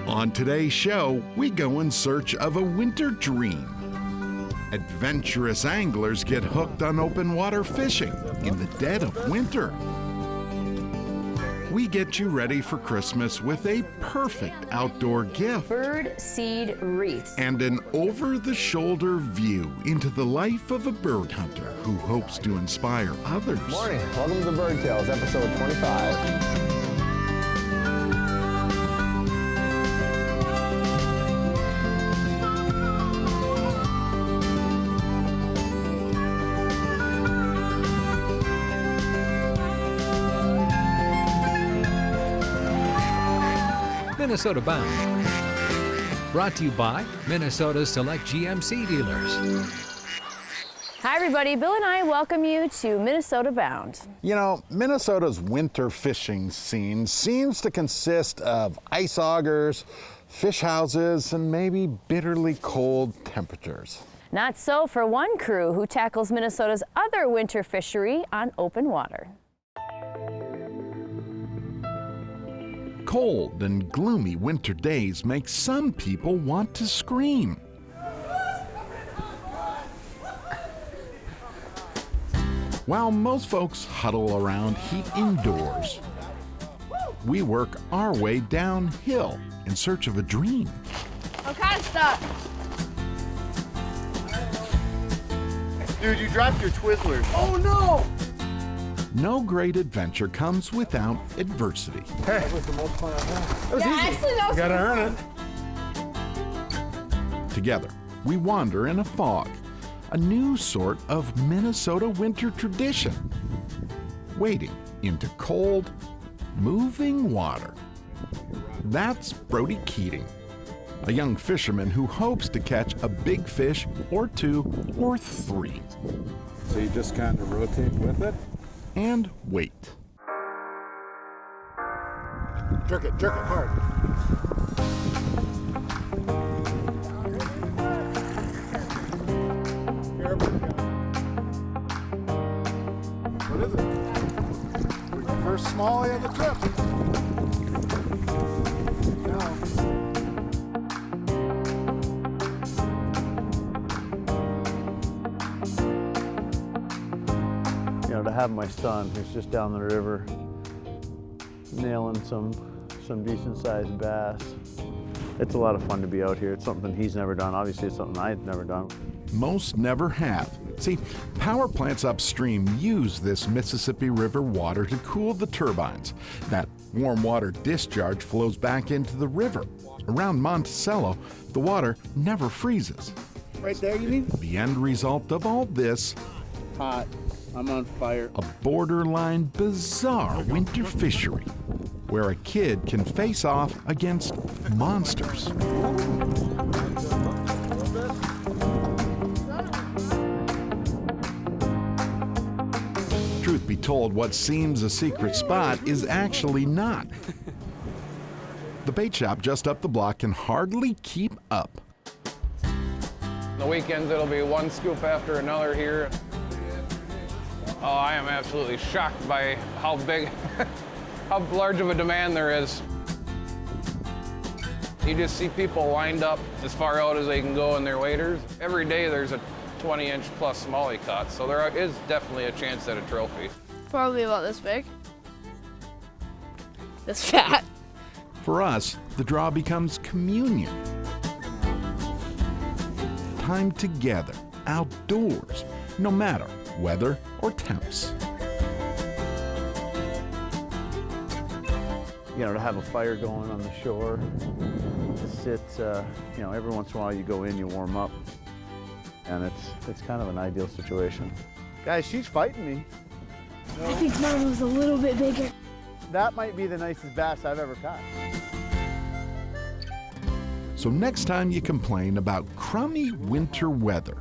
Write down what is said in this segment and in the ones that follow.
On today's show, we go in search of a winter dream. Adventurous anglers get hooked on open water fishing in the dead of winter. We get you ready for Christmas with a perfect outdoor gift. Birdseed Wreaths. And an over-the-shoulder view into the life of a bird hunter who hopes to inspire others. Good morning. Welcome to Bird Tales, episode 25. Minnesota Bound. Brought to you by Minnesota's select GMC dealers. Hi, everybody. Bill and I welcome you to Minnesota Bound. You know, Minnesota's winter fishing scene seems to consist of ice augers, fish houses, and maybe bitterly cold temperatures. Not so for one crew who tackles Minnesota's other winter fishery on open water. Cold and gloomy winter days make some people want to scream. While most folks huddle around heat indoors, we work our way downhill in search of a dream. What kind of stuff? Dude, you dropped your Twizzlers. Oh no! No great adventure comes without adversity. Hey, that was the most fun I've had. That was easy. Actually, that was You gotta earn it. Together, we wander in a fog, a new sort of Minnesota winter tradition, wading into cold, moving water. That's Brody Keating, a young fisherman who hopes to catch a big fish or two or three. So you just kind of rotate with it? And wait. Jerk it hard. What is it? First smallie of the trip. You know, to have my son who's just down the river nailing some decent sized bass. It's a lot of fun to be out here. It's something he's never done. Obviously, it's something I've never done. Most never have. See, power plants upstream use this Mississippi River water to cool the turbines. That warm water discharge flows back into the river. Around Monticello, the water never freezes. Right there, you mean? The end result of all this, Hot. I'm on fire. a borderline bizarre winter fishery where a kid can face off against monsters. Truth be told, what seems a secret spot is actually not. The bait shop just up the block can hardly keep up. The weekends, it'll be one scoop after another here. Oh, I am absolutely shocked by how big, how large of a demand there is. You just see people lined up as far out as they can go in their waders. Every day there's a 20-inch plus smallie caught, so there is definitely a chance at a trophy. Probably about this big. This fat. For us, the draw becomes communion. Time together, outdoors, no matter weather or temps. You know, to have a fire going on the shore, to sit, you know, every once in a while you go in, you warm up, and it's kind of an ideal situation. Guys, she's fighting me. I think mine was a little bit bigger. That might be the nicest bass I've ever caught. So next time you complain about crummy winter weather,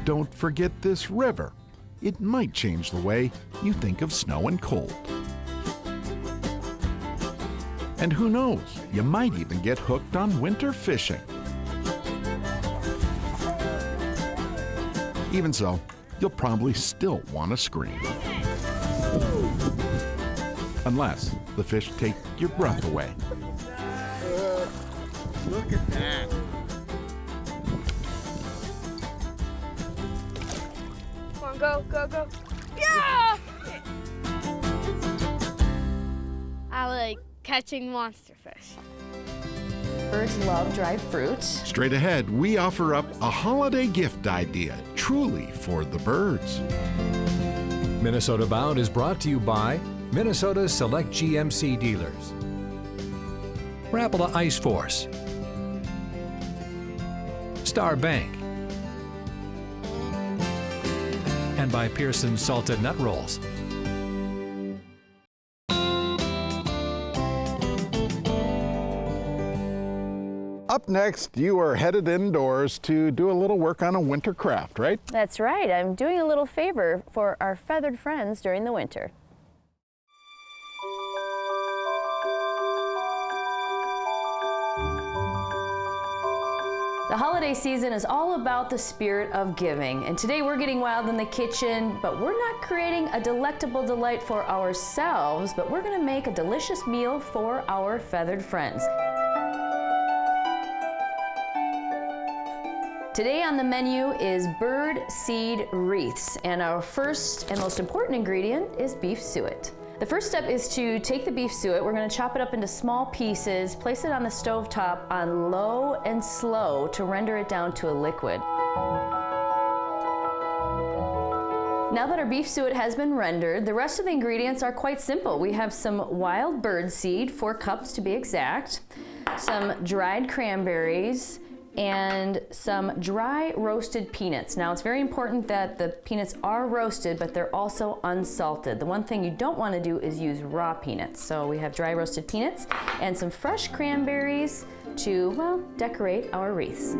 don't forget this river. It might change the way you think of snow and cold. And who knows, you might even get hooked on winter fishing. Even so, you'll probably still want to scream. Unless the fish take your breath away. Look at that. Come on, go, go, go. Yeah! I like catching monster fish. Birds love dried fruit. Straight ahead, we offer up a holiday gift idea, truly for the birds. Minnesota Bound is brought to you by Minnesota's select GMC dealers. Rapala Ice Force. Star Bank. And by Pearson's Salted Nut Rolls. Up next, you are headed indoors to do a little work on a winter craft, right? That's right. I'm doing a little favor for our feathered friends during the winter. The holiday season is all about the spirit of giving, and today we're getting wild in the kitchen, but we're not creating a delectable delight for ourselves, but we're gonna make a delicious meal for our feathered friends. Today on the menu is Birdseed Wreaths, and our first and most important ingredient is beef suet. The first step is to take the beef suet, we're gonna chop it up into small pieces, place it on the stovetop on low and slow to render it down to a liquid. Now that our beef suet has been rendered, the rest of the ingredients are quite simple. We have some wild bird seed, 4 cups to be exact, some dried cranberries, and some dry roasted peanuts. Now it's very important that the peanuts are roasted, but they're also unsalted. The one thing you don't want to do is use raw peanuts. So we have dry roasted peanuts and some fresh cranberries to, well, decorate our wreaths.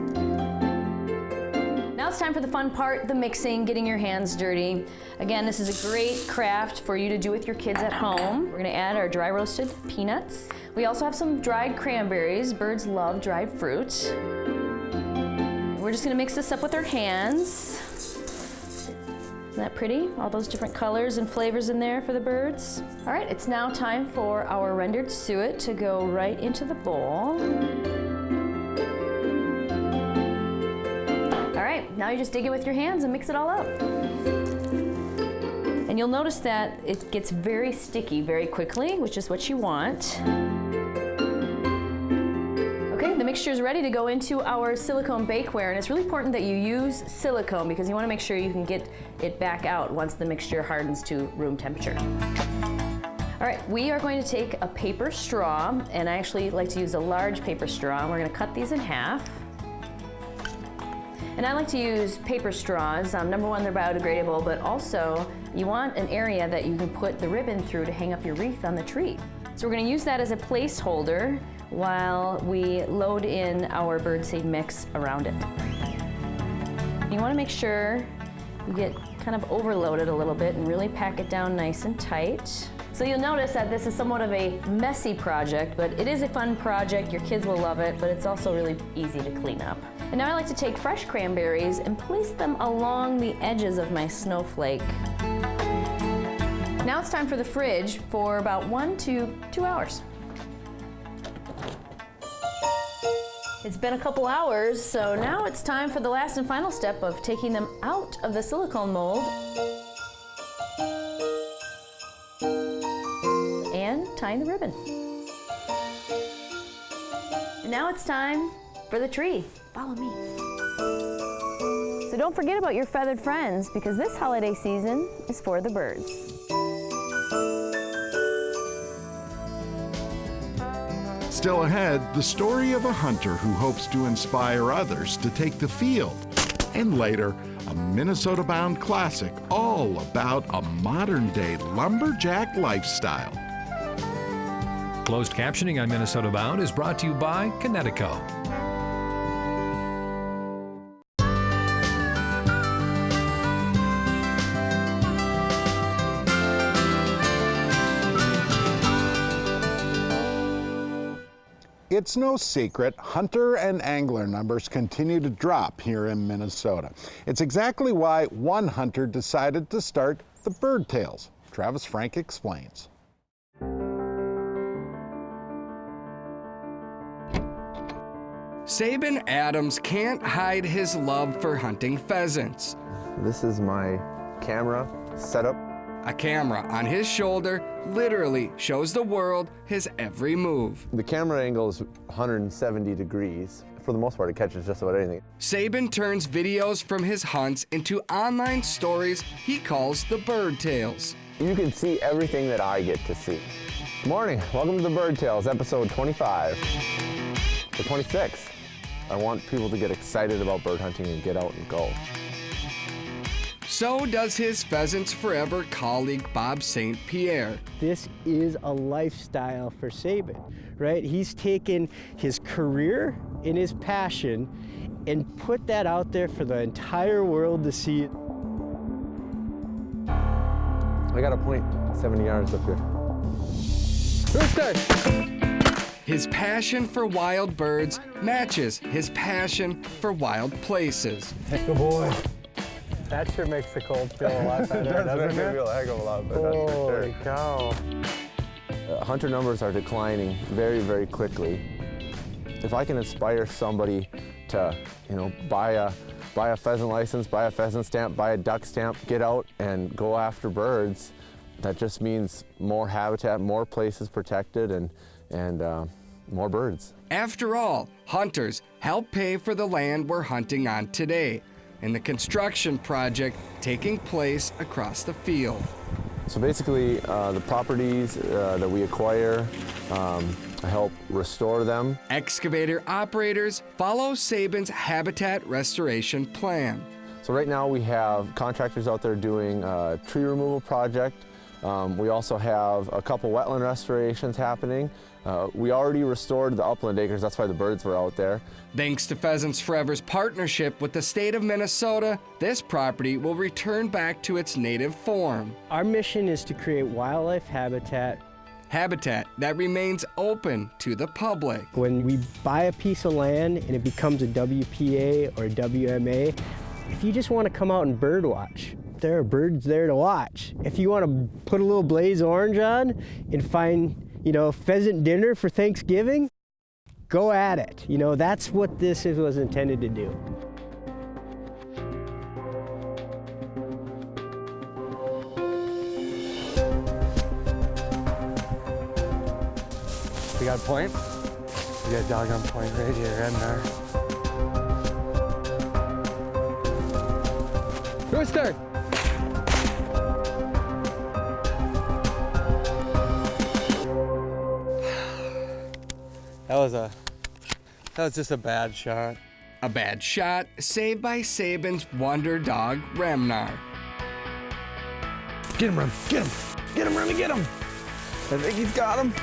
Now it's time for the fun part, the mixing, getting your hands dirty. Again, this is a great craft for you to do with your kids at home. We're gonna add our dry roasted peanuts. We also have some dried cranberries. Birds love dried fruit. We're just gonna mix this up with our hands. Isn't that pretty? All those different colors and flavors in there for the birds. All right, it's now time for our rendered suet to go right into the bowl. All right, now you just dig it with your hands and mix it all up. And you'll notice that it gets very sticky very quickly, which is what you want. Okay, the mixture is ready to go into our silicone bakeware, and it's really important that you use silicone because you want to make sure you can get it back out once the mixture hardens to room temperature. All right, we are going to take a paper straw, and I actually like to use a large paper straw, and we're going to cut these in half. And I like to use paper straws. Number one, they're biodegradable, but also you want an area that you can put the ribbon through to hang up your wreath on the tree. So we're going to use that as a placeholder while we load in our birdseed mix around it. You want to make sure you get kind of overloaded a little bit and really pack it down nice and tight. So you'll notice that this is somewhat of a messy project, but it is a fun project. Your kids will love it, but it's also really easy to clean up. And now I like to take fresh cranberries and place them along the edges of my snowflake. Now it's time for the fridge for about 1 to 2 hours. It's been a couple hours, so now it's time for the last and final step of taking them out of the silicone mold and tying the ribbon. And now it's time for the tree. Follow me. So don't forget about your feathered friends because this holiday season is for the birds. Still ahead, the story of a hunter who hopes to inspire others to take the field. And later, a Minnesota-bound classic all about a modern-day lumberjack lifestyle. Closed captioning on Minnesota Bound is brought to you by Connecticut. It's no secret, hunter and angler numbers continue to drop here in Minnesota. It's exactly why one hunter decided to start the Bird Tales. Travis Frank explains. Sabin Adams can't hide his love for hunting pheasants. This is my camera setup. A camera on his shoulder literally shows the world his every move. The camera angle is 170 degrees. For the most part, it catches just about anything. Sabin turns videos from his hunts into online stories he calls the bird tales. You can see everything that I get to see. Good morning, welcome to the Bird Tales, episode 25. Or 26. I want people to get excited about bird hunting and get out and go. So does his Pheasants Forever colleague Bob St. Pierre. This is a lifestyle for Sabin, right? He's taken his career and his passion and put that out there for the entire world to see it. I got a point 70 yards up here. His passion for wild birds matches his passion for wild places. Good boy. That sure makes the cold feel a lot better, doesn't it? Feel a heck of a lot better. Holy cow. Hunter numbers are declining very, very quickly. If I can inspire somebody to, buy a pheasant license, buy a pheasant stamp, buy a duck stamp, get out and go after birds, that just means more habitat, more places protected, and more birds. After all, hunters help pay for the land we're hunting on today and the construction project taking place across the field. So basically, the properties that we acquire, I help restore them. Excavator operators follow Sabin's habitat restoration plan. So right now we have contractors out there doing a tree removal project. We also have a couple wetland restorations happening. We already restored the upland acres, that's why the birds were out there. Thanks to Pheasants Forever's partnership with the state of Minnesota, this property will return back to its native form. Our mission is to create wildlife habitat. Habitat that remains open to the public. When we buy a piece of land and it becomes a WPA or a WMA, if you just want to come out and bird watch, there are birds there to watch. If you want to put a little blaze orange on and find, pheasant dinner for Thanksgiving, go at it. That's what this was intended to do. We got a point? We got a doggone point right here, Ednar. Rooster! That was just a bad shot. A bad shot saved by Sabin's wonder dog, Remnar. Get him, Rem. Get him. Get him, Remy. Get him. I think he's got him.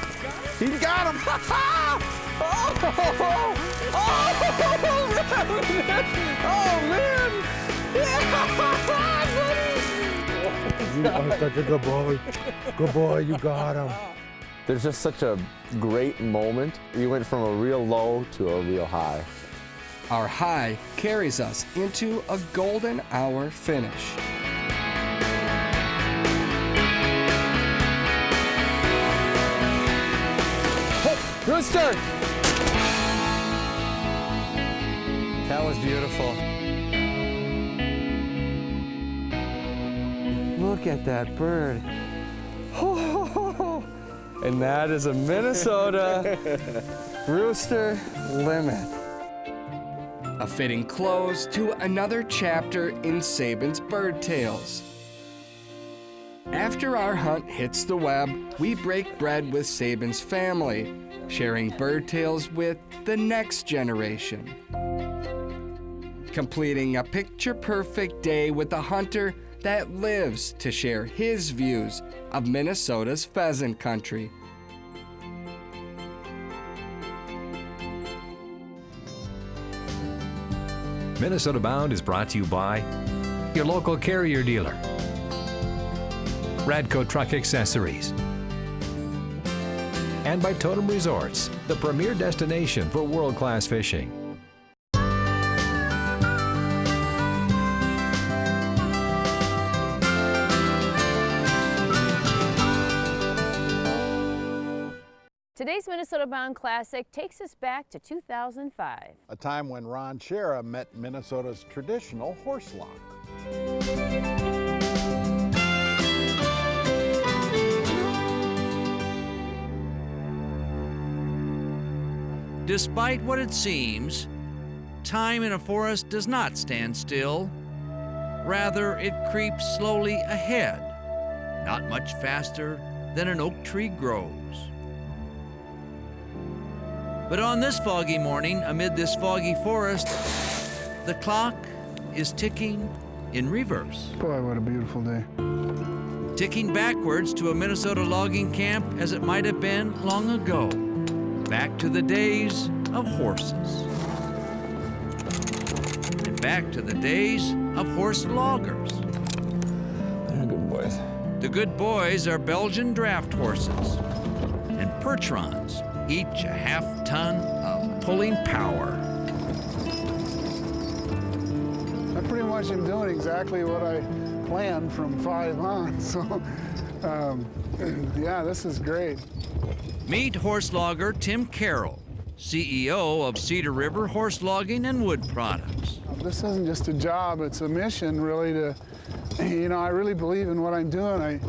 He's got him. Oh, man. You are such a good boy. Good boy, you got him. There's just such a great moment. We went from a real low to a real high. Our high carries us into a golden hour finish. Oh, rooster! That was beautiful. Look at that bird. And that is a Minnesota rooster limit. A fitting close to another chapter in Sabin's Bird Tales. After our hunt hits the web, we break bread with Sabin's family, sharing bird tales with the next generation. Completing a picture-perfect day with a hunter that lives to share his views of Minnesota's pheasant country. Minnesota Bound is brought to you by your local carrier dealer, Radco Truck Accessories, and by Totem Resorts, the premier destination for world-class fishing. Today's Today's Minnesota Bound Classic takes us back to 2005. A time when Ron Schera met Minnesota's traditional horse lock. Despite what it seems, time in a forest does not stand still. Rather, it creeps slowly ahead, not much faster than an oak tree grows. But on this foggy morning, amid this foggy forest, the clock is ticking in reverse. Boy, what a beautiful day. Ticking backwards to a Minnesota logging camp as it might have been long ago. Back to the days of horses. And back to the days of horse loggers. They're good boys. The good boys are Belgian draft horses and Percherons, each a half-ton of pulling power. I pretty much am doing exactly what I planned from 5 on, so yeah, this is great. Meet horse logger Tim Carroll, CEO of Cedar River Horse Logging and Wood Products. This isn't just a job, it's a mission really to, you know, I really believe in what I'm doing.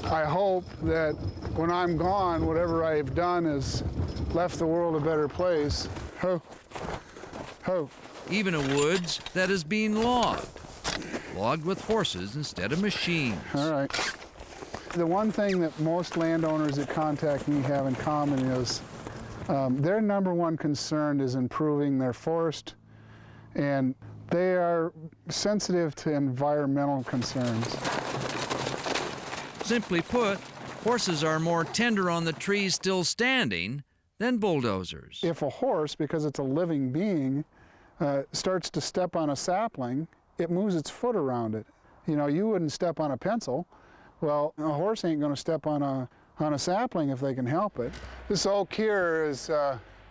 I hope that when I'm gone, whatever I've done has left the world a better place. Ho, ho. Even a woods that is being logged with horses instead of machines. All right. The one thing that most landowners that contact me have in common is their number one concern is improving their forest, and they are sensitive to environmental concerns. Simply put, horses are more tender on the trees still standing than bulldozers. If a horse, because it's a living being, starts to step on a sapling, it moves its foot around it. You know, you wouldn't step on a pencil. Well, a horse ain't going to step on a sapling if they can help it. This oak here is,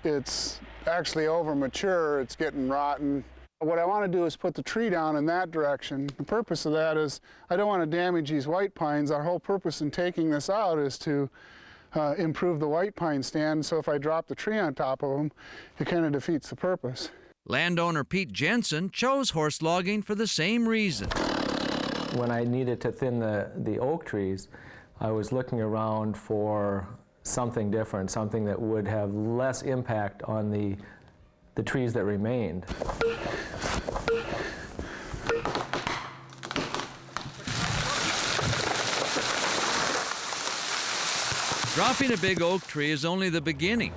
it's actually over mature, it's getting rotten. What I want to do is put the tree down in that direction. The purpose of that is I don't want to damage these white pines. Our whole purpose in taking this out is to improve the white pine stand, so if I drop the tree on top of them, it kind of defeats the purpose. Landowner Pete Jensen chose horse logging for the same reason. When I needed to thin the oak trees, I was looking around for something different, something that would have less impact on the trees that remained. Dropping a big oak tree is only the beginning.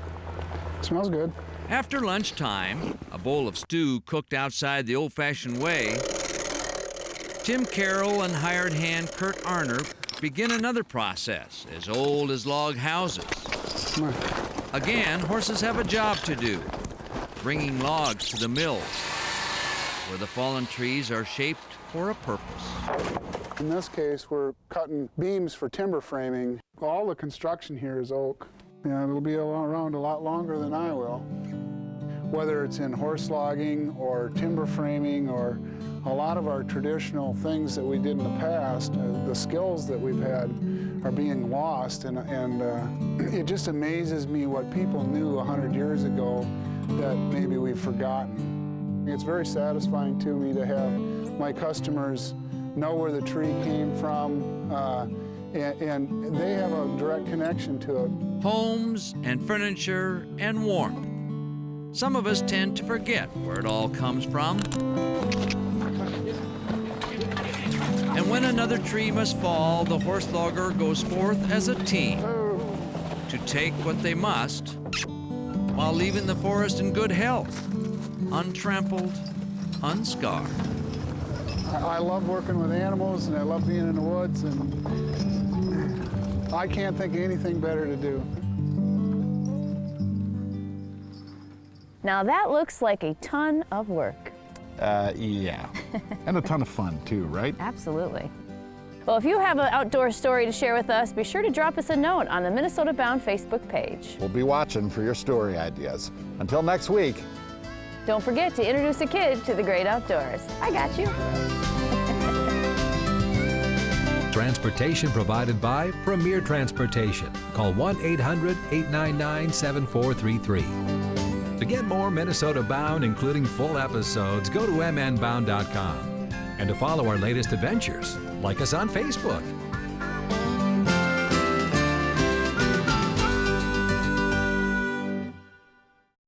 Smells good. After lunchtime, a bowl of stew cooked outside the old-fashioned way, Tim Carroll and hired hand Kurt Arner begin another process as old as log houses. Again, horses have a job to do, bringing logs to the mills, where the fallen trees are shaped for a purpose. In this case, we're cutting beams for timber framing. All the construction here is oak. Yeah, it'll be around a lot longer than I will. Whether it's in horse logging or timber framing or a lot of our traditional things that we did in the past, the skills that we've had are being lost, and it just amazes me what people knew 100 years ago that maybe we've forgotten. It's very satisfying to me to have my customers know where the tree came from, and they have a direct connection to it. Homes and furniture and warmth. Some of us tend to forget where it all comes from. And when another tree must fall, the horse logger goes forth as a team to take what they must while leaving the forest in good health, untrampled, unscarred. I love working with animals, and I love being in the woods, and I can't think of anything better to do. Now that looks like a ton of work. Yeah. And a ton of fun too, right? Absolutely. Well, if you have an outdoor story to share with us, be sure to drop us a note on the Minnesota Bound Facebook page. We'll be watching for your story ideas. Until next week. Don't forget to introduce a kid to the great outdoors. I got you. Transportation provided by Premier Transportation. Call 1-800-899-7433. To get more Minnesota Bound, including full episodes, go to mnbound.com. And to follow our latest adventures, like us on Facebook.